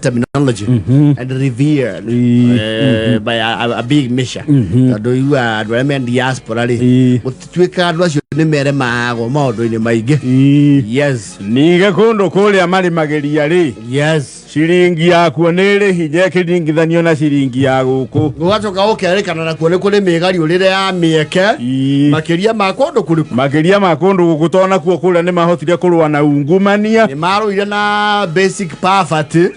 terminology and revered by a big mission. Do you are diaspora? Mutitwika andu acio ni mere maago maundu-ini maingi. Yes. Niga kondo kole amali mageria ri. Yes. Shiringi yaku nere hije kiringithanio na shiringi ya guku. Gwacoka ukerekana na kuone kuri migari urire ya mieke. Makiria ma kondo kuriku. Makiria ma kondo guku tona kuo kule ni mahotire kurwa na ungumania. Ni maruire na basic poverty.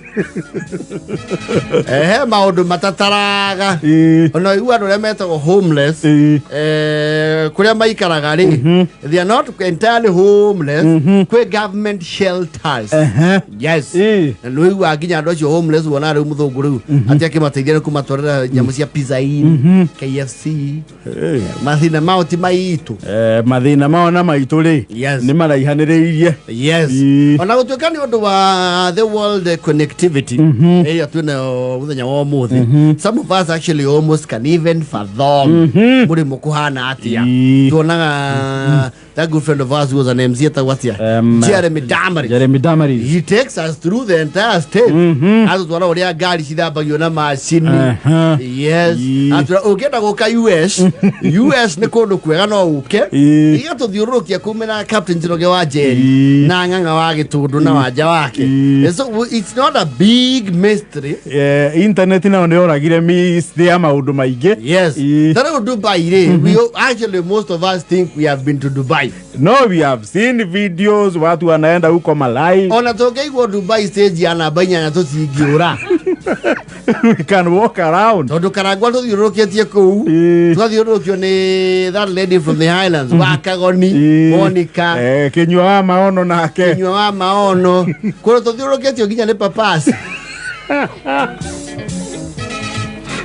Maundu matataraga. Ona igu andu remetagwo homeless. Kuria maikaraga ri. They are not entirely homeless. Kwe government shelters. Yes. And aginya andu acio homeless wona ri muthungu riu ati akimateithia kumatwarira nyamu cia pizza in KFC mathina mao ti maitu mathina mao na maitu ri ni maraihaniriirie. Yes. Ona gutweka ni undu wa the world connectivity ya tuna muthenya wa muthi, some of us actually almost can even fathom muri mukuhana atia tuonaga. That good friend of ours was an MC at Watia, Jeremy Damari. He takes us through the entire state. As one of their guys, see that Bayona machine. Yes. After Oketa Goka US Nekono Kuano, okay? He got to the Urokia Kumena Captain Jirogawaje, Nanga Wagi to Duna Jawaki. So it's not a big mystery. Internet in on the Oragire is the Amaudu Maige. Yes. That would do by we actually, most of us think we have been to Dubai. No, we have seen videos watu wanaenda huko Malai. Onatoka iko Dubai stage anabanya na totigiura. We can walk around. Todo karagwa to yuroketie ko. To yurokyo ne that lady from the Highlands, Wakagoni, Monica. Kinywa maono nake. Kinywa maono. Ko to yuroketio ginya ne papas.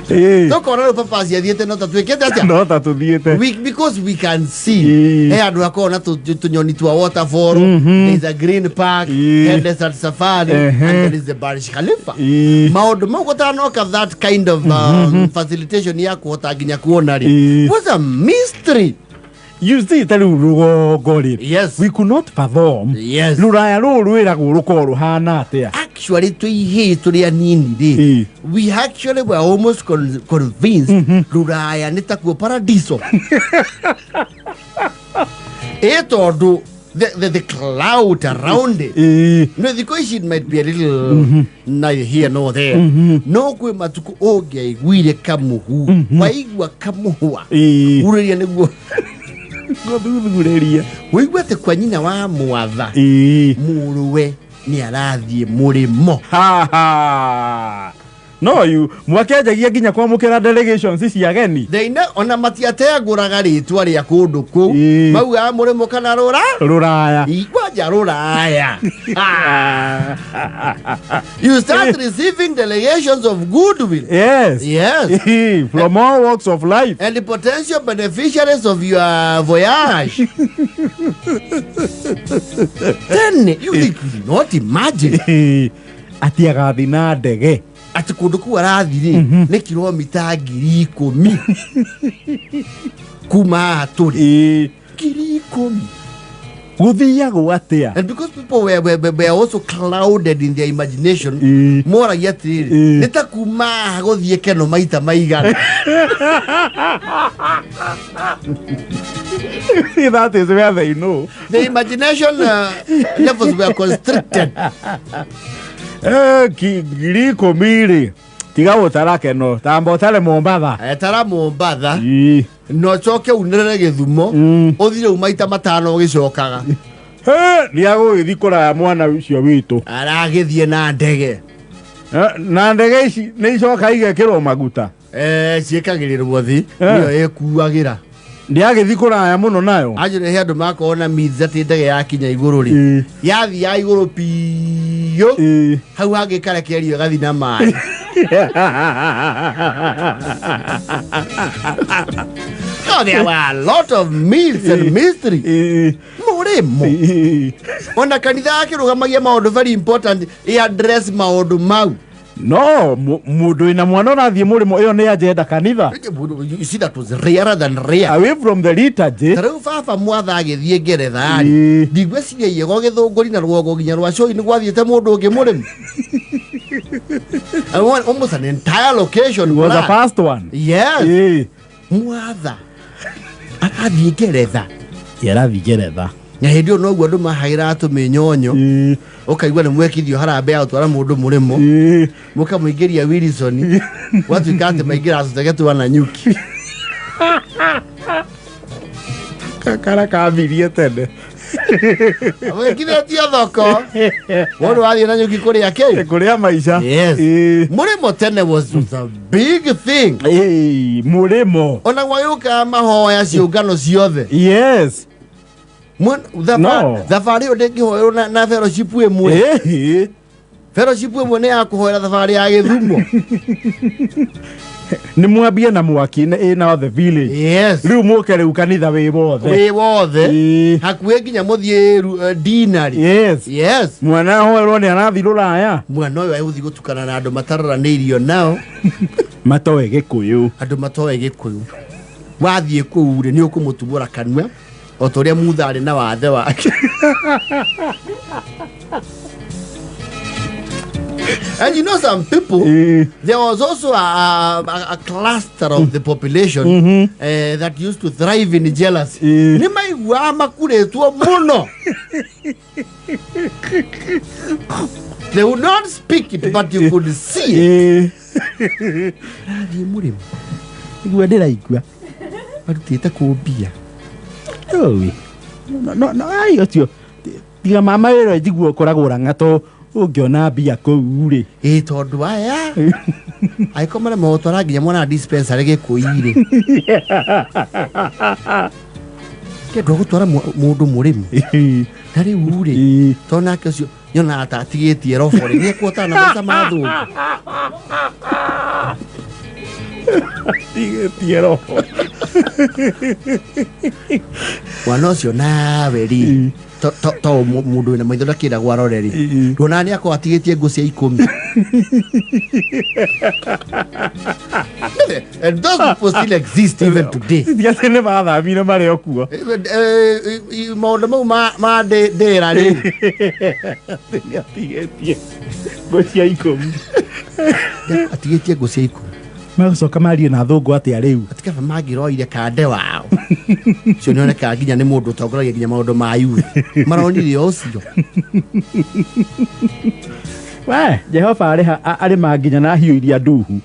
No corona papas ya diete no tatuekete atia. No tatudiete. Because we can see. Adu akona to nyoni to a waterfall. There is a green park, and there's a safari, and there is the Burj Khalifa. Maudu mokota no have that kind of facilitation ya kuota ginya kuonari. What's a mystery? You see, Gori. Yes. We could not fathom. Yes. Luraya Ruera Gurukoro Hanatea. Actually, to history and we actually were almost convinced Luraya Netaku Paradiso. Eto the cloud around it. No, the question might be a little neither here nor there. No, we matuku oge, we the Kamuhu. Why were Kamuhua? Urian. We were the Quanina wa Muava. Muruwe ni arathie murimo. Ha. No, you mwakeja ginya kwa mukera delegation sisi yageni. They know ona matiatea guragari twari ya kundu ku. Mau ya murimo kana ruraya. Igwaja ruraya. You start receiving delegations of goodwill. Yes. Yes. From all walks of life. And the potential beneficiaries of your voyage. Then you could not imagine. Atiagathi na ndege. Ati kundu ku arathire ni kilomita 10,000 kuma aturi 10,000 guthiago atia. And because people were also clouded in their imagination, more yet nita kuma guthie keno maita maigana. That is where they know. The imagination levels were constricted. Giriko miri tiga utara keno tambo tale Mombatha tara Mombatha no choke unere Githumo uthire umaita matano gicokaga niago githikora mwana ucio witu aragithie na ndege ici ni icoka igekirwo maguta ciikagirirwo thi niyo ekuagira ndiagithikora ya muno nayo ajire he andu makona mizati ndege yakinya iguru ri yathi ya iguru piyo hau hangi karekerio gathi na mai So there were a lot of myths and mystery. Murimo. Ona kanitha akirugamagia maundu very important, he address maundu mau. no mundu ina mwana nathie murimo iyo ni agenda kanitha. You see, that was rarer than rare. Away from the liturgy. Tarau baba mwatha agithie Ngeretha ri ndigweciria yego githunguri na rwogo nginya rwacoi ni gwathiete mundu ungi murimi. Almost an entire location was the first one. Yes. Mwatha arathie Ngeretha. Yarathie Ngeretha. Na hindi no gwa ndu mahaira atuminyonyo ukaigwa ni mwekithio harambe atwara mundu murimo mukamuingiria Wilson watuika ati maingira ategetu wana nyuki kakara kabirie tene awekithio thoko wonu wathie na nyuki kuria kei kuria maisha. Yes. Murimo tene was a big thing. Murimo ona gwayuka mahoya ciungano ciothe. Yes. Thabari ndingihoerwo na fellowship imwe. Fellowship imwe ni yakuhoera thabari ya Githumo. Ni mwambie na mwaki na the village. Yes. Riu muke riu kanitha wi wothe hakuhe nginya muthie dinari. Yes. Mwana hoerwo ni arathi ruraya. Mwana uyu aguthi gutukana na andu matararaniirio nao matoe Gikuyu. Andu matoe Gikuyu wathie kuu ri ni ukumutumura kanwa otoria muthari na wathe wake. And you know, some people, there was also a cluster of the population that used to thrive in jealousy. Ni maigua makuretwo muno. They would not speak it, but you could see it. Rathi murimo igua ndiraigua barutite kumbia. No ai otio tiga mama ero njiguo koragura ngato ungiona mbia kuu ri tondu aya aikomana motwara nginya mwana dispensary Gikuyu ri kendo gutwara mundu murimi na riu ri tonake ucio nyona atatigitie robo ri ni kwotana mata mathu tigitie robo mwana ucio nawe ri to mundu wina maitho ndakira gwaroreri ndona ni akwa atigitie ngo cia 10. And those people still exist even today. Ndiate ne bathamire mari okuo maundu mau ma ndera ri ni atigitie ngo cia 10 atigitie ngo cia 10 magucoka marie na thungu atia riu atikaba magiroire kande wao cio nioneka nginya ni mundu utongoragia nginya maundu ma yu maronire ucio we Jehova ari manginya na hiu iria nduhu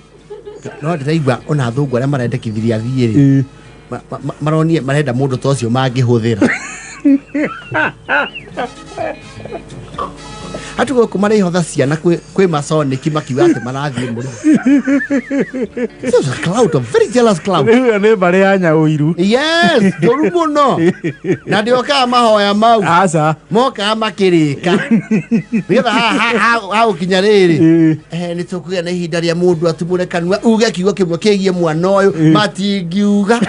no ndiraigua ona thungu aria marendekithiria thiiri maronie marenda mundu ta ucio mangihuthira atu go kumare ihotha ciana kwi masoniki makiuga ati marathie muri. This is a cloud, a very jealous cloud. Ne bare ya Nyauiru. Yes, torumo no. Na ndioka mahoya mau. Aca Moka makirika. Biga ha ukinya riri. Ni tukuya na ihinda ria mundu atumure kanwa uge kiugo kimwe kigie mwana uyu matingiuga.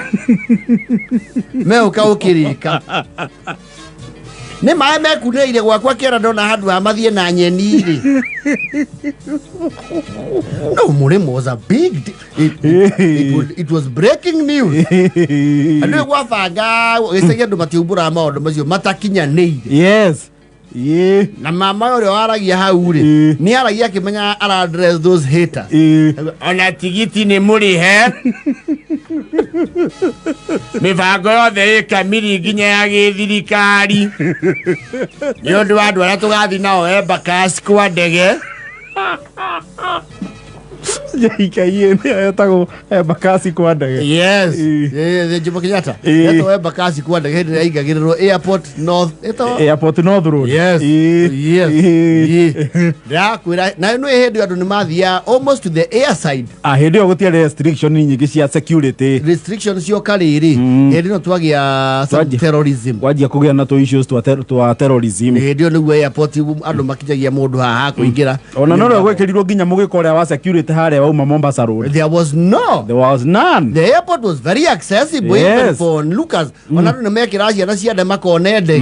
Me uka ukirika. Ne mae mekuneire gwakwa kera ndona handu ha mathie na nyeni ri. No, Murimo was a big it was breaking news. Andu gwabanga gisege ndu matiumbura maundu macio matakinyanire. Yes. Na mama uri waragia hau ri ni aragia kimenya ara address those haters. Ona tigiti ni muri he mivango yothe ikamiri nginya ya githirikari ni undu wa andu aria tugathi nao Embakasi kwa ndege Ikaye tago Embakasi kwa ndege. Yes. Jomo Kenyatta. Eto Embakasi kwa ndege hindi yaigagirwo Airport North Road. Yes. Yes. Ndakwira na no hindi andu ni mathia almost to the air side. Hindi yo gutia restriction nyingi cia security. Restrictions cio kariri. Hindi no twagia some terrorism. Wajia kugia na to issues to terrorism. Hindi no gwe airport andu makinyagia mundu haha kuingira. Ona no gwekirirwo nginya mugiko ria wa security toilet hare wauma Mombasa Road. There was none. The airport was very accessible even for Lucas. Ona no make racia na cia dema konende.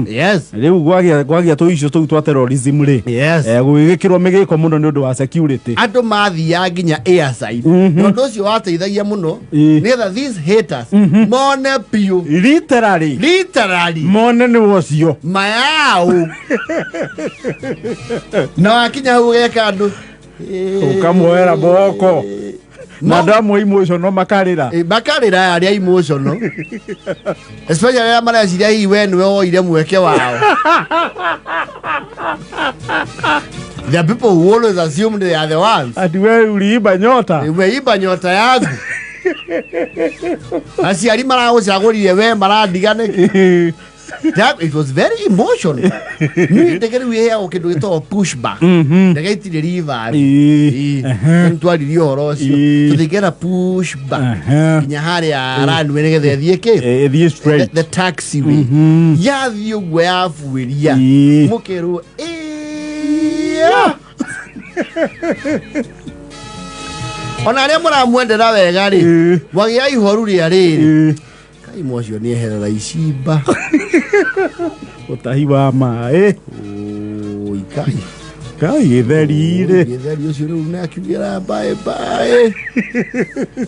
Yes. Riu gwagia to icio to twa terrorism ri. Yes. Gwigikirwo migiko muno ni undu wa security. Andu mathia nginya airside. Nondu ucio wateithagia muno. Neither these haters mone piu. Literally. Mone ni wocio. Mayau. Na akinya hau geka andu. Ukamwera boko. Nadamu emotional makarira. Makarira aria emotional. Especially ya mara ciria hi we nwe oire mweke wao. The people who always assume they are the ones. Ati we uliiba nyota. Umeiba nyota yangu. Asiari mara ucagurire we maradigane. That it was very emotional. Ndegere we ya okindu gito pushback. Ndegeti river. Ntwari horocio. To get a pushback. Kinya hari arandu negethe thieke. Thie straight. The taxiway. Yathi ugwe yafuiria. Mukeru ona aria muramwendera wega ri wagia ihoru ria riri kai mocio ni eherera icimba utahi wa mai kai githerire githeri ucio riu na akigira bye bye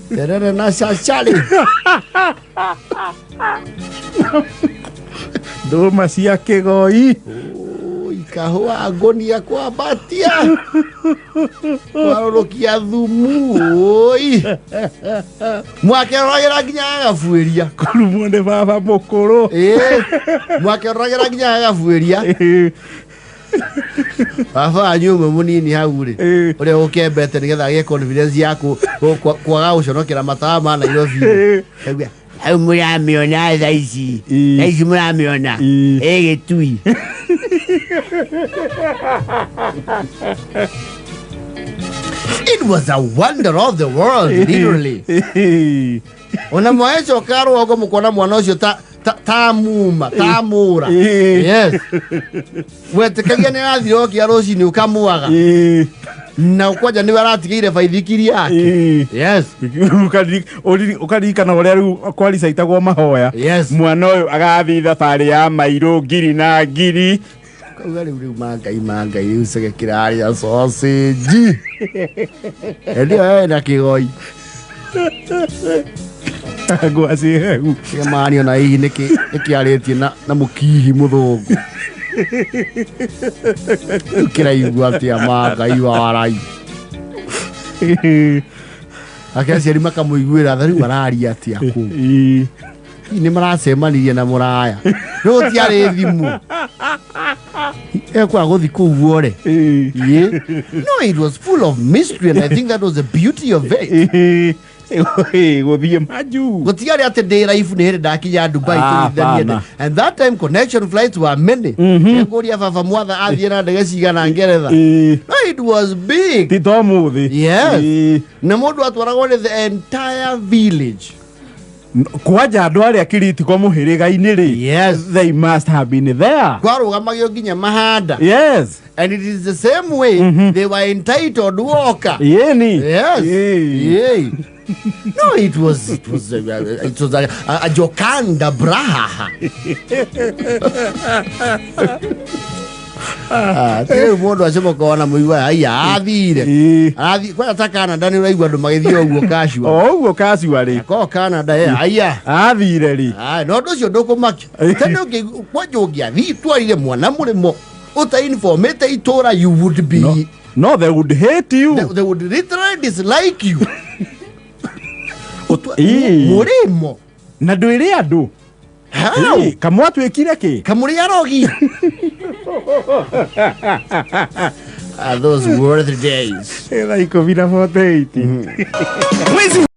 terere na chachali nduma cia kigoi kahua ngonia kwa batia warorokia thumu oi mwakerogira nginya agafuiria kurumone baba mukuru mwakerogira nginya agafuiria baba anyume munini hau ri uria ukembete nigetha ge confidence yaku kwaga uconokera matawa ma Nairobi hau muramiona thaici muramiona egitui. It was a wonder of the world, literally. Ona mwaecho karo ogo mukona mwana ucio tamura. Yes. Wetekagia ni athiro kia roci ni ukamuaga. Na ukwaja ni waratigeire baithikiri yake. Yes. Ukarikana uria riu kwari saitagwo mahoya. Yes. Mwana uyu agathi thabari ya mairo ngiri na ngiri. Kugari uri mangai usege kirari ya sausage. Ndio na kigoi. Agwasi hegu. Kemani ona hii niki aretie na mukihi muthungu. Kira igwa atia mangai wa warai. Akasi ari makamuiguira thari mararia atia ku. Ni maracemanirie na muraya. No tiare thimu. Kwa gothi kuuore. No, it was full of mystery, and I think that was the beauty of it. Gothie maju. Gotiari ate dera ifu ne ndakinya Dubai to and that time connection flights were many. Ngoria baba mwatha athie na ndege cigana Ngeretha. No, it was big. Titomuthi. Yes. Na mundu atwaragwo the entire village. Kwaja andu aria kiriti kwa muhiriga-ini ri. Yes, they must have been there. Kwarugamagio nginya mahanda. Yes. And it is the same way they were entitled walker. Yeni. Yes. Yeah. No, it was a jokanda braha. Tell mundu acemo kona muigwa aya athire. Kwa ta Canada ni uraigwa andu magithio uguo casual. Uguo casual ri. Ko Canada aya athire ri. No nducio ndukumakio. Tena kwajo ngiathi twarire mwana murimo uta informate itora you would be. No, they would hate you. They would literally dislike you. Murimo na ndwire andu kamwa twikire ki kamuri arogi. Those were the days. Like COVID-19.